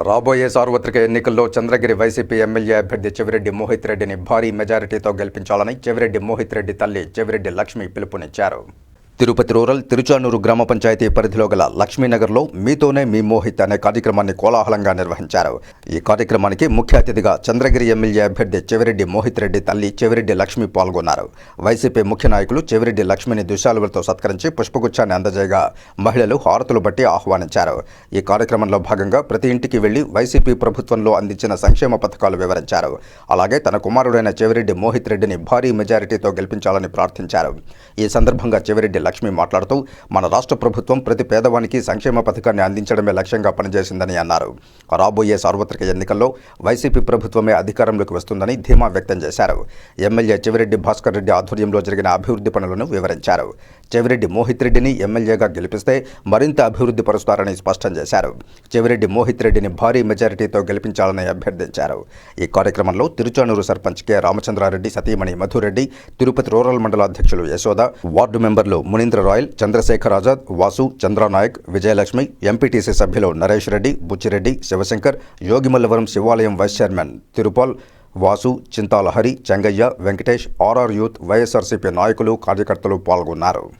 రాబోయే సార్వత్రిక ఎన్నికల్లో చంద్రగిరి వైసీపీ ఎమ్మెల్యే అభ్యర్థి చెవిరెడ్డి మోహిత్ రెడ్డిని భారీ మెజారిటీతో గెలిపించాలని చెవిరెడ్డి మోహిత్ రెడ్డి తల్లి చెవిరెడ్డి లక్ష్మి పిలుపునిచ్చారు. తిరుపతి రూరల్ తిరుచానూరు గ్రామ పంచాయతీ పరిధిలో గల లక్ష్మీనగర్లో మీతోనే మీ మోహిత్ అనే కార్యక్రమాన్ని కోలాహలంగా నిర్వహించారు. ఈ కార్యక్రమానికి ముఖ్య అతిథిగా చంద్రగిరి ఎమ్మెల్యే అభ్యర్థి చెవిరెడ్డి మోహిత్ రెడ్డి తల్లి చెవిరెడ్డి లక్ష్మి పాల్గొన్నారు. వైసీపీ ముఖ్య నాయకులు చెవిరెడ్డి లక్ష్మిని దుశాలులతో సత్కరించి పుష్పగుచ్చాన్ని అందజేయగా మహిళలు హారతులు బట్టి ఆహ్వానించారు. ఈ కార్యక్రమంలో భాగంగా ప్రతి ఇంటికి వెళ్లి వైసీపీ ప్రభుత్వంలో అందించిన సంక్షేమ పథకాలు వివరించారు. అలాగే తన కుమారుడైన చెవిరెడ్డి మోహిత్ రెడ్డిని భారీ మెజారిటీతో గెలిపించాలని ప్రార్థించారు. ఈ సందర్భంగా చెవిరెడ్డి లక్ష్మి మాట్లాడుతూ మన రాష్ట్ర ప్రభుత్వం ప్రతి పేదవానికి సంక్షేమ పథకాన్ని అందించడమే లక్ష్యంగా పనిచేసిందని అన్నారు. రాబోయే సార్వత్రిక ఎన్నికల్లో వైసీపీ ప్రభుత్వమే అధికారంలోకి వస్తుందని ధీమా వ్యక్తం చేశారు. ఎమ్మెల్యే చెవిరెడ్డి భాస్కర్ రెడ్డి ఆధ్వర్యంలో జరిగిన అభివృద్ధి పనులను వివరించారు. చెవిరెడ్డి మోహిత్ రెడ్డిని ఎమ్మెల్యేగా గెలిపిస్తే మరింత అభివృద్ధి పరుస్తారని స్పష్టం చేశారు. చెవిరెడ్డి మోహిత్ రెడ్డిని భారీ మెజారిటీతో గెలిపించాలని అభ్యర్థించారు. ఈ కార్యక్రమంలో తిరుచానూరు సర్పంచ్ కె రామచంద్రారెడ్డి సతీమణి మధురెడ్డి, తిరుపతి రూరల్ మండల అధ్యక్షులు యశోద, వార్డు మెంబర్లు మునీంద్ర రాయల్, చంద్రశేఖర్ ఆజాద్, వాసు, చంద్రనాయక్, విజయలక్ష్మి, ఎంపీటీసీ సభ్యులు Naresh Reddy, Buchireddy, Shivashankar, Yogimallavaram Shivalayam vice chairman Tirupal, Vasu, Chintala Hari, Chengaiah, Venkatesh, RR youth, YSRCP నాయకులు, కార్యకర్తలు పాల్గొన్నారు.